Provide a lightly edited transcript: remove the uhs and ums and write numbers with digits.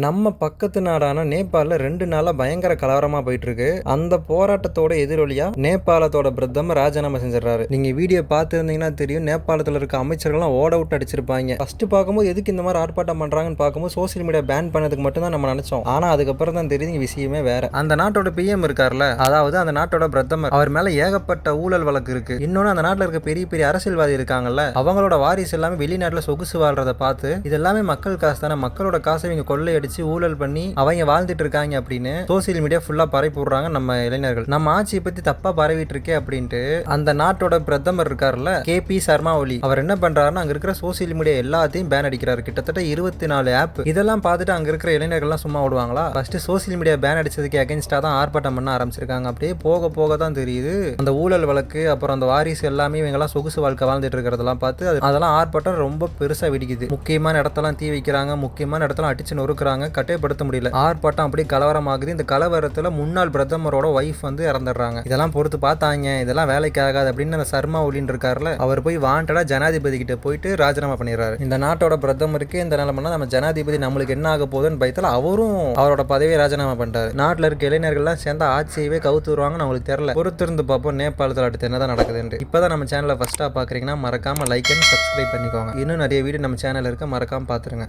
நம்ம பக்கத்து நாடான நேபாளில் 2 நாளா பயங்கர கலவரமா போயிட்டு இருக்கு. அந்த போராட்டத்தோட எதிரொலியா நேபாளத்தோட பிரதமர் ராஜினாமா செஞ்சிடறாரு. நீங்க வீடியோ பார்த்துருந்தீங்கன்னா தெரியும், நேபாளத்தில் இருக்க அமைச்சர்கள்லாம் ஓட விட்டு அடிச்சிருப்பாங்க. ஃபர்ஸ்ட் பார்க்கும்போது எதுக்கு இந்த மாதிரி ஆர்ப்பாட்டம் பண்றாங்கன்னு பார்க்கும்போது சோசியல் மீடியா பேன் பண்ணதுக்கு மட்டும் தான் நம்ம நினைச்சோம். ஆனா அதுக்கப்புறம் தான் தெரியுது விஷயமே வேற. அந்த நாட்டோட பிஎம் இருக்கார்ல, அதாவது அந்த நாட்டோட பிரதமர், அவர் மேல ஏகப்பட்ட ஊழல் வழக்கு இருக்கு. இன்னொன்னு அந்த நாட்டில் இருக்க பெரிய பெரிய அரசியல்வாதி இருக்காங்கல்ல, அவங்களோட வாரிசு எல்லாமே வெளிநாட்டுல சொகுசு வாழ்றதை பார்த்து இது எல்லாமே மக்கள் காசு தானே, மக்களோட காசை இவங்க கொள்ளையடிச்சு ஊழல் பண்ணி அவங்க வாழ்ந்துட்டு இருக்காங்க அப்படின்னு சோசியல் மீடியா ஃபுல்லா பரப்பி விடுறாங்க நம்ம இளைஞர்கள். நம்ம ஆட்சியை பத்தி தப்பா பரவிட்டு இருக்கே அப்படின்ட்டு அந்த நாட்டோட பிரதமர் இருக்காருல்ல, KP சர்மா ஒலி, அவர் என்ன பண்றாருன்னா அங்க இருக்கிற சோசியல் மீடியா எல்லாத்தையும் பேன் அடிக்கிறாரு. கிட்டத்தட்ட 24 ஆப். இதெல்லாம் பார்த்துட்டு அங்க இருக்கிற இளைஞர்கள்லாம் சும்மா விடுவாங்களா? ஃபர்ஸ்ட் சோசியல் மீடியா பேன் அடிச்சதுக்கு அகைன்ஸ்டா தான் ஆர்ப்பாட்டம் பண்ண ஆரம்பிச்சிருக்காங்க. அப்படியே போக போக தான் தெரியுது அந்த ஊழல் வழக்கு, அப்புறம் அந்த வாரிசு எல்லாமே இவங்க எல்லாம் சொகுசு வாழ்க்கை வாழ்ந்துட்டு இருக்கிறதெல்லாம் பார்த்து அதெல்லாம் ஆர்ப்பாட்டம் ரொம்ப பெருசா வெடிக்குது. முக்கியமான இடத்தெல்லாம் தீ வைக்கிறாங்க, முக்கியமான இடத்தெல்லாம் அடிச்சு நொறுக்குறாங்க, கட்டைப்படுத்த முடியல. ஆர்ப்பாட்டம் அப்படியே கலவரமாகுது. இந்த கலவரத்துல முன்னாள் பிரதமரோட வைஃப் வந்து இறந்துடுறாங்க. இதெல்லாம் பொறுத்து பார்த்தாங்க, இதெல்லாம் வேலைக்கு ஆகாது அப்படின்னு அந்த சர்மா ஒலின்னு இருக்காருல, அவர் போய் வாண்டடா ஜனாதிபதி கிட்ட போயிட்டு ராஜினாமா பண்ணிடுறாரு. இந்த நாட்டோட பிரதமருக்கு இந்த நிலைமைனா நம்ம ஜனாதிபதி நம்மளுக்கு என்ன ஆக போகுதுன்னு பயத்துல அவரும் அவரோட பதவியை ராஜினாமா பண்ணிட்டாரு. நாட்டில் இருக்க இளைஞர்கள்லாம் சேர்ந்து ஆட்சியவே கவுத்து வருவாங்கன்னு நம்மளுக்கு தெரியல. பொறுத்திருந்து பார்ப்போம் நேபாளத்தில் அடுத்து என்னதான் நடக்குதுன்னு. இப்பதான் நம்ம சேனலை ஃபர்ஸ்டா பாக்குறீங்கன்னா மறக்காம லைக் அண்ட் சப்ஸ்கிரைப் பண்ணிக்கோங்க. இன்னும் நிறைய வீடியோ நம்ம சேனல் இருக்க மறக்காம பாத்துருங்க.